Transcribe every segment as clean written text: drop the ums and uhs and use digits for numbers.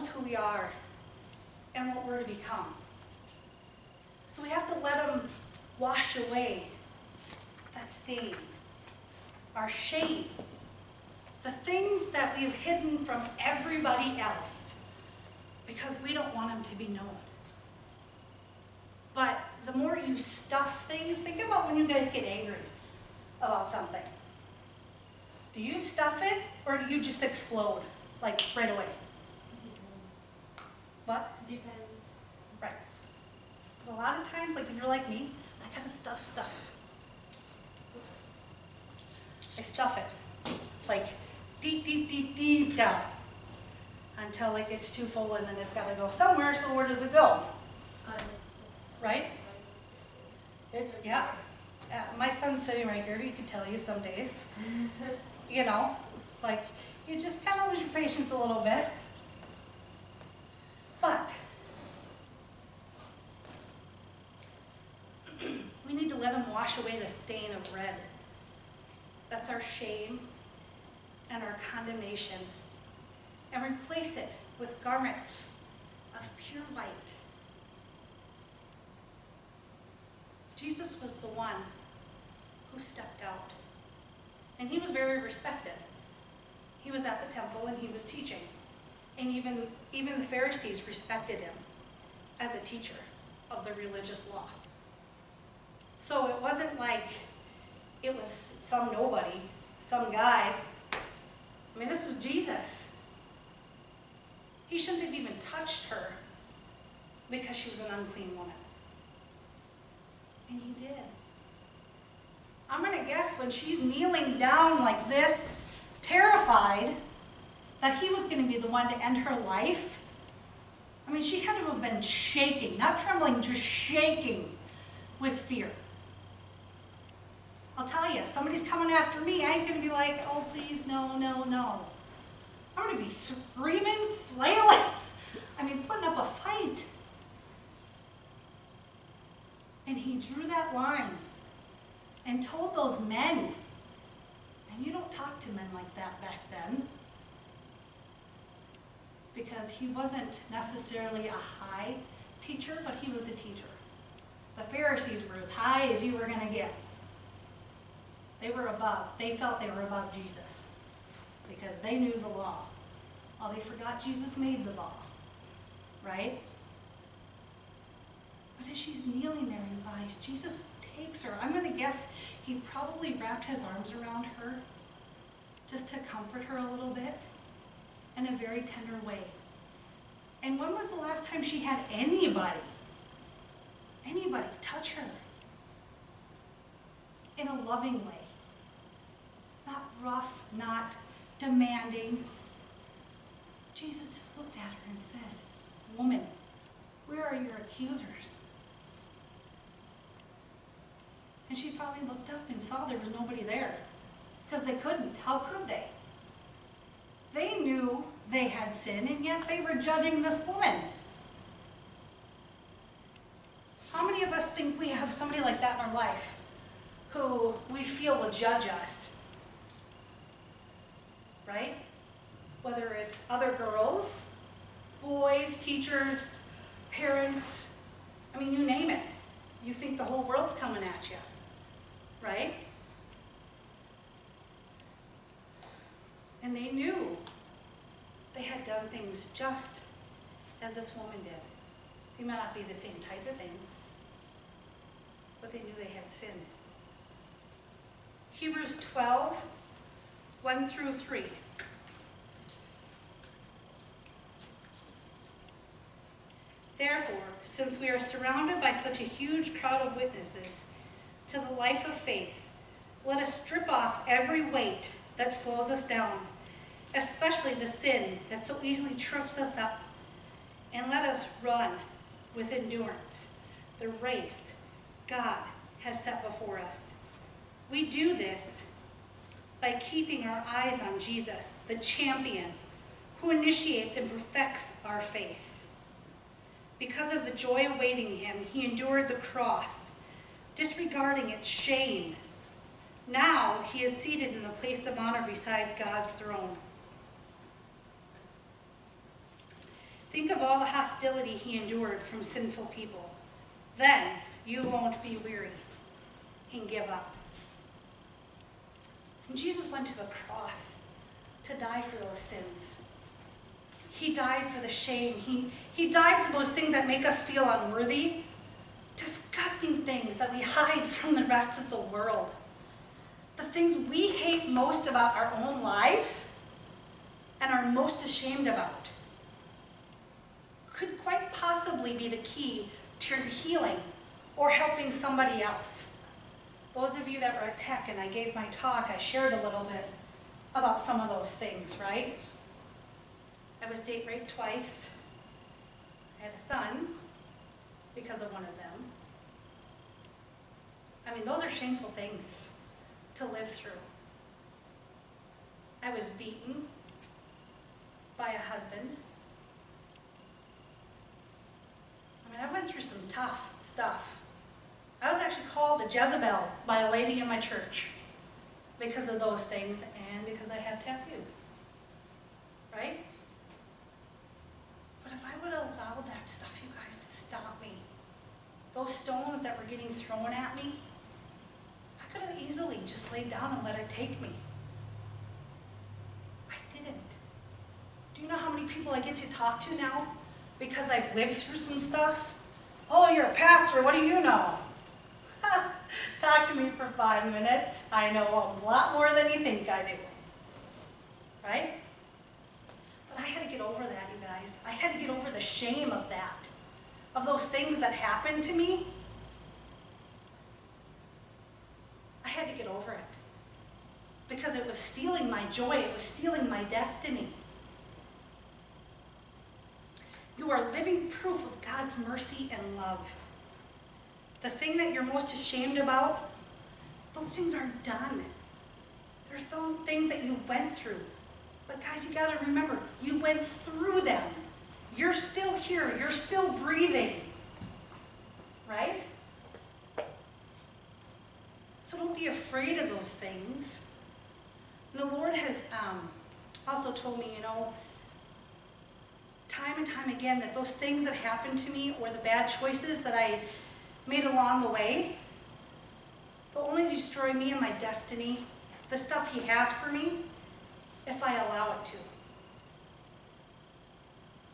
knows who we are and what we're to become. So we have to let him wash away that stain, our shame, the things that we've hidden from everybody else because we don't want them to be known. But the more you stuff things, think about when you guys get angry about something. Do you stuff it or do you just explode like right away? What? Depends. Right. But a lot of times, like if you're like me, I kind of stuff. Oops. I stuff it like deep down until it gets too full and then it's got to go somewhere. So where does it go? Right? Yeah. My son's sitting right here. He could tell you some days. You know, like you just kind of lose your patience a little bit. But we need to let him wash away the stain of red. That's our shame and our condemnation. And replace it with garments of pure white. Jesus was the one who stepped out. And he was very respected. He was at the temple and he was teaching. And even the Pharisees respected him as a teacher of the religious law. So it wasn't like it was some nobody, some guy. I mean, this was Jesus. He shouldn't have even touched her because she was an unclean woman. And he did. I'm going to guess when she's kneeling down like this, terrified that he was going to be the one to end her life. I mean, she had to have been shaking, not trembling, just shaking with fear. I'll tell you, somebody's coming after me, I ain't going to be like, oh, please, no, no, no. I'm going to be screaming, flailing. I mean, putting up a fight. And he drew that line and told those men, and you don't talk to men like that back then, because he wasn't necessarily a high teacher, but he was a teacher. The Pharisees were as high as you were going to get. They were above. They felt they were above Jesus because they knew the law. Well, they forgot Jesus made the law, right? But as she's kneeling there in eyes, Jesus takes her. I'm going to guess he probably wrapped his arms around her just to comfort her a little bit in a very tender way. And when was the last time she had anybody touch her in a loving way? Not rough, not demanding. Jesus just looked at her and said, "Woman, where are your accusers?" And she finally looked up and saw there was nobody there. Because they couldn't. How could they? They knew they had sinned, and yet they were judging this woman. How many of us think we have somebody like that in our life who we feel will judge us? Right? Whether it's other girls, boys, teachers, parents, I mean, you name it. You think the whole world's coming at you. Right? And they knew they had done things just as this woman did. They might not be the same type of things, but they knew they had sinned. Hebrews 12, 1 through 3. Therefore, since we are surrounded by such a huge crowd of witnesses to the life of faith, let us strip off every weight that slows us down, especially the sin that so easily trips us up, and let us run with endurance the race God has set before us. We do this by keeping our eyes on Jesus, the champion, who initiates and perfects our faith. Because of the joy awaiting him, he endured the cross, disregarding its shame. Now he is seated in the place of honor beside God's throne. Think of all the hostility he endured from sinful people. Then you won't be weary and give up. And Jesus went to the cross to die for those sins. He died for the shame. He died for those things that make us feel unworthy, disgusting things that we hide from the rest of the world. The things we hate most about our own lives and are most ashamed about could quite possibly be the key to your healing or helping somebody else. Those of you that were at Tech and I gave my talk, I shared a little bit about some of those things, right? I was date raped twice. I had a son because of one of them. I mean, those are shameful things to live through. I was beaten by a husband. I mean, I went through some tough stuff. I was actually called a Jezebel by a lady in my church because of those things and because I had tattooed. Right? But if I would have allowed that stuff, you guys, to stop me, those stones that were getting thrown at me, I could have easily just laid down and let it take me. I didn't. Do you know how many people I get to talk to now because I've lived through some stuff? Oh, you're a pastor, what do you know? Talk to me for 5 minutes. I know a lot more than you think I do. Right? But I had to get over that, you guys. I had to get over the shame of that, of those things that happened to me. I had to get over it because it was stealing my joy. It was stealing my destiny. You are living proof of God's mercy and love. The thing that you're most ashamed about, those things are done. There's those things that you went through. But guys, you got to remember, you went through them. You're still here. You're still breathing. Right? So don't be afraid of those things. And the Lord has also told me, time and time again, that those things that happened to me or the bad choices that I made along the way, they'll only destroy me and my destiny, the stuff He has for me, if I allow it to.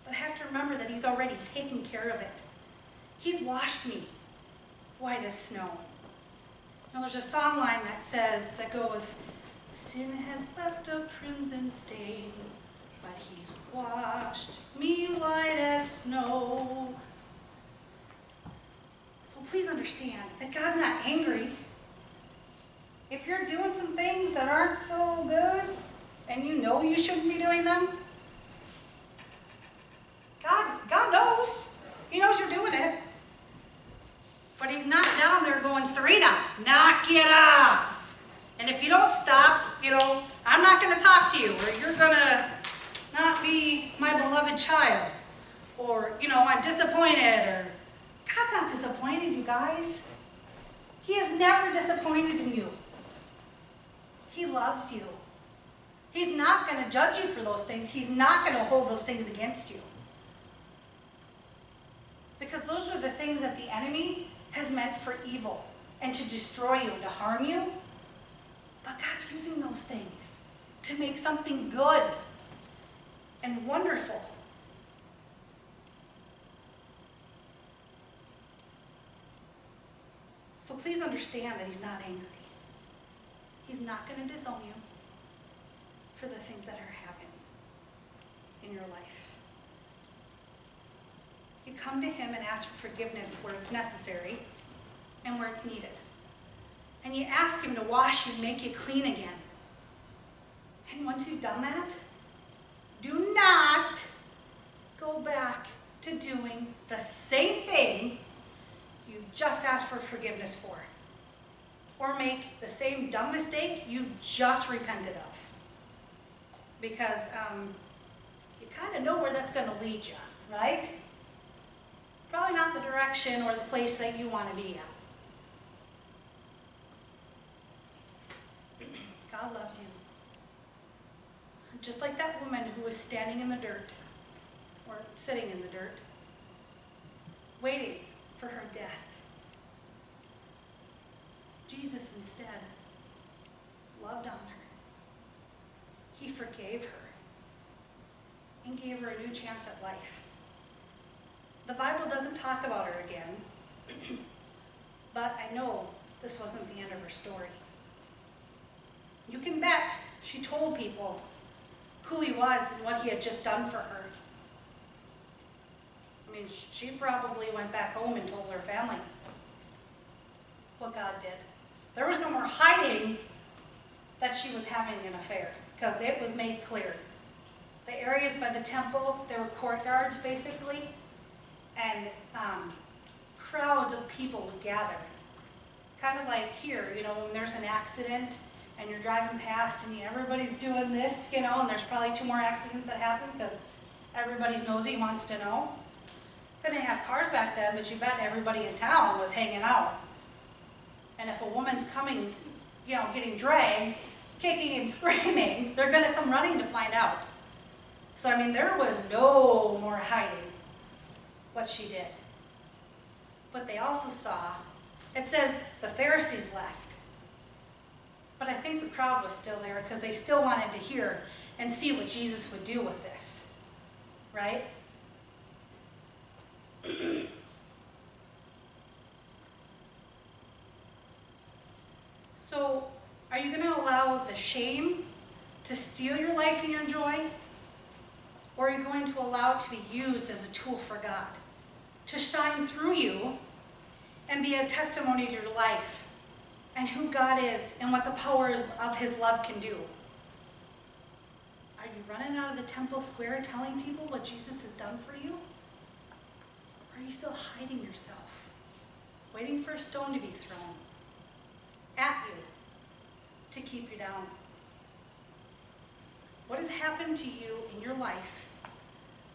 But I have to remember that He's already taken care of it. He's washed me white as snow. There's a song line that goes, sin has left a crimson stain, but He's washed me white as snow. So please understand that God's not angry. If you're doing some things that aren't so good, and you know you shouldn't be doing them, God knows. He knows you're doing it. But He's not down there going, Serena, knock it off. And if you don't stop, I'm not going to talk to you, or you're going to not be my beloved child. Or, I'm disappointed, or God's not disappointed, you guys. He is never disappointed in you. He loves you. He's not going to judge you for those things. He's not going to hold those things against you. Because those are the things that the enemy has meant for evil and to destroy you and to harm you. But God's using those things to make something good and wonderful. So please understand that He's not angry. He's not going to disown you for the things that are happening in your life. You come to Him and ask for forgiveness where it's necessary and where it's needed. And you ask Him to wash you and make you clean again. And once you've done that, do not go back to doing the same thing you just asked for forgiveness for. Or make the same dumb mistake you just repented of. Because you kind of know where that's going to lead you, right? Probably not the direction or the place that you want to be at. God loves you. Just like that woman who was standing in the dirt or sitting in the dirt, waiting for her death. Jesus instead loved on her. He forgave her and gave her a new chance at life. The Bible doesn't talk about her again, but I know this wasn't the end of her story. You can bet she told people who he was and what he had just done for her. I mean, she probably went back home and told her family what God did. There was no more hiding that she was having an affair, because it was made clear. The areas by the temple, there were courtyards basically, and crowds of people would gather. Kind of like here, when there's an accident and you're driving past and everybody's doing this, and there's probably 2 more accidents that happen because everybody's nosy, wants to know. They didn't have cars back then, but you bet everybody in town was hanging out. And if a woman's coming, getting dragged, kicking and screaming, they're going to come running to find out. So, there was no more hiding what she did. But they also saw, it says the Pharisees left. But I think the crowd was still there because they still wanted to hear and see what Jesus would do with this. Right? So, are you going to allow the shame to steal your life and your joy? Or are you going to allow it to be used as a tool for God? To shine through you and be a testimony to your life and who God is and what the powers of his love can do? Are you running out of the temple square telling people what Jesus has done for you? Or are you still hiding yourself, waiting for a stone to be thrown at you to keep you down? What has happened to you in your life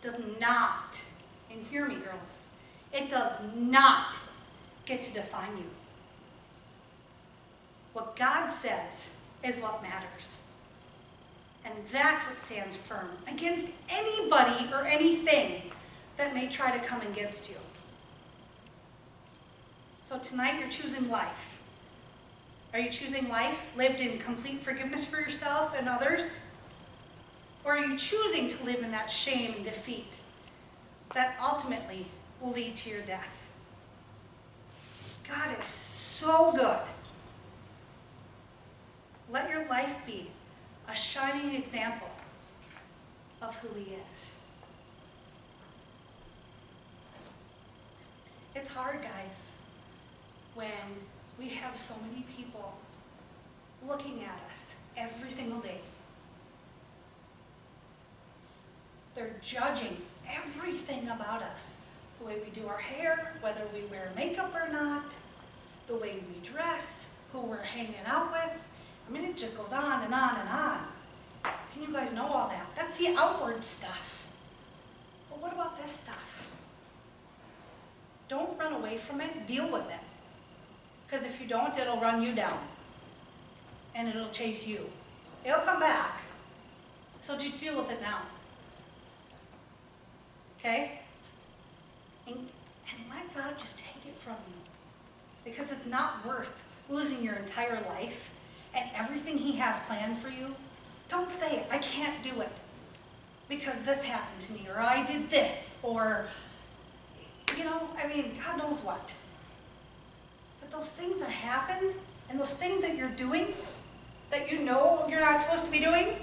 does not, and hear me girls, it does not get to define you. What God says is what matters. And that's what stands firm against anybody or anything that may try to come against you. So tonight you're choosing life. Are you choosing life lived in complete forgiveness for yourself and others? Or are you choosing to live in that shame and defeat that ultimately will lead to your death? God is so good. Let your life be a shining example of who he is. It's hard, guys, when we have so many people looking at us every single day. They're judging everything about us. The way we do our hair, whether we wear makeup or not, the way we dress, who we're hanging out with. It just goes on and on and on. And you guys know all that. That's the outward stuff. But what about this stuff? Don't run away from it. Deal with it. Because if you don't, it'll run you down. And it'll chase you. It'll come back. So just deal with it now. Okay? And let God just take it from you. Because it's not worth losing your entire life and everything he has planned for you. Don't say, I can't do it because this happened to me, or I did this, or, God knows what. But those things that happen and those things that you're doing that you know you're not supposed to be doing,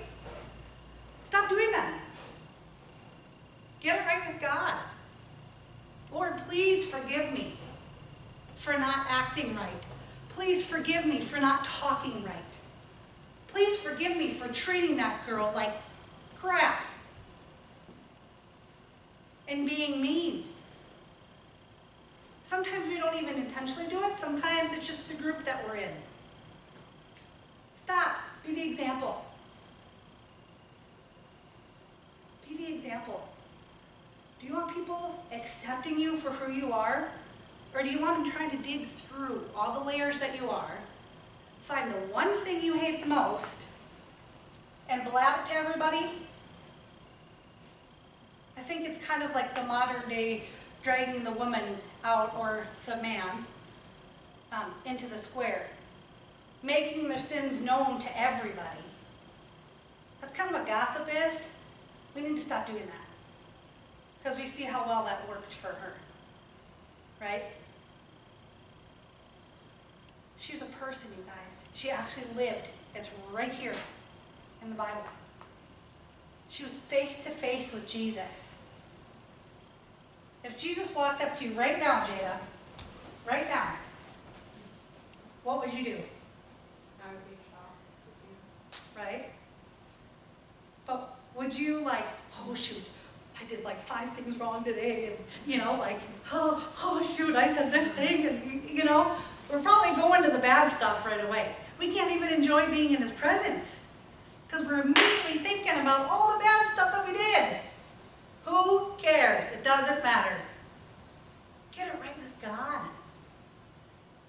stop doing them. Get it right with God. Lord, please forgive me for not acting right. Please forgive me for not talking right. Please forgive me for treating that girl like crap and being mean. Sometimes we don't even intentionally do it. Sometimes it's just the group that we're in. Stop. Be the example. Be the example. Do you want people accepting you for who you are? Or do you want them trying to dig through all the layers that you are, find the one thing you hate the most, and blab it to everybody, I think it's kind of like the modern day dragging the woman out, or the man, into the square, making their sins known to everybody. That's kind of what gossip is. We need to stop doing that, because we see how well that worked for her, right? She was a person, you guys. She actually lived. It's right here in the Bible. She was face to face with Jesus. If Jesus walked up to you right now, Jada, right now, what would you do? I would be shocked to see. Right? But would you like, oh shoot, I did like 5 things wrong today, and like, oh shoot, I said this thing, and we're probably going to the bad stuff right away. We can't even enjoy being in his presence, because we're immediately thinking about all the bad stuff that we did. Who cares? It doesn't matter. Get it right with God,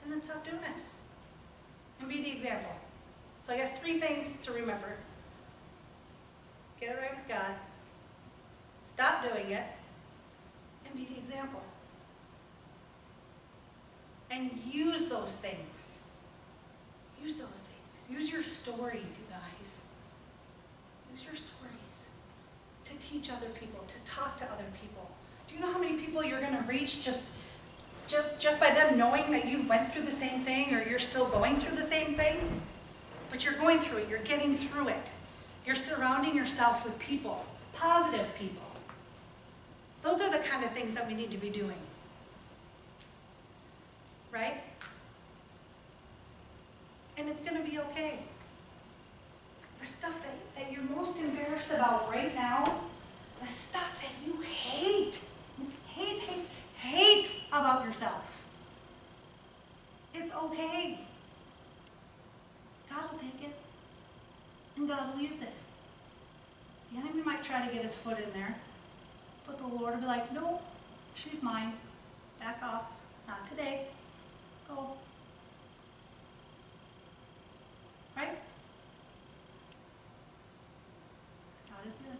and then stop doing it, and be the example. So I guess 3 things to remember. Get it right with God, stop doing it, and be the example. And use those things. Use those things. Use your stories, you guys. Use your stories to teach other people, to talk to other people. Do you know how many people you're going to reach just by them knowing that you went through the same thing, or you're still going through the same thing? But you're going through it. You're getting through it. You're surrounding yourself with people, positive people. Those are the kind of things that we need to be doing. Right? And it's going to be okay. The stuff that you're most embarrassed about right now, the stuff that you hate about yourself, it's okay. God will take it, and God will use it. The enemy might try to get his foot in there, but the Lord will be like, no, she's mine. Back off. Not today. Go. Right? God is good.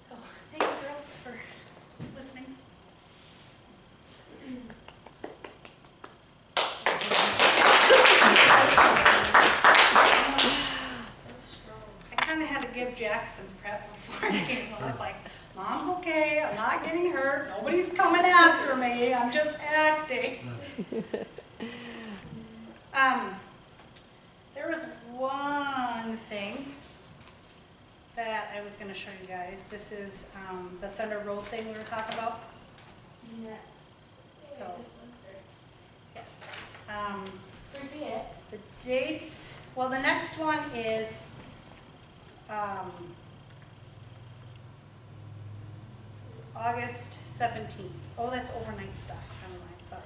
So, thank you, girls, for listening. I kind of had to give Jack some prep before I came on. Like, Mom's okay, I'm not getting hurt, nobody's coming after me, I'm just acting. There was one thing that I was going to show you guys. This is the Thunder Road thing we were talking about. Yes. So, yes. Forget. The dates, well, the next one is August 17th. Oh, that's overnight stuff. Never mind, sorry.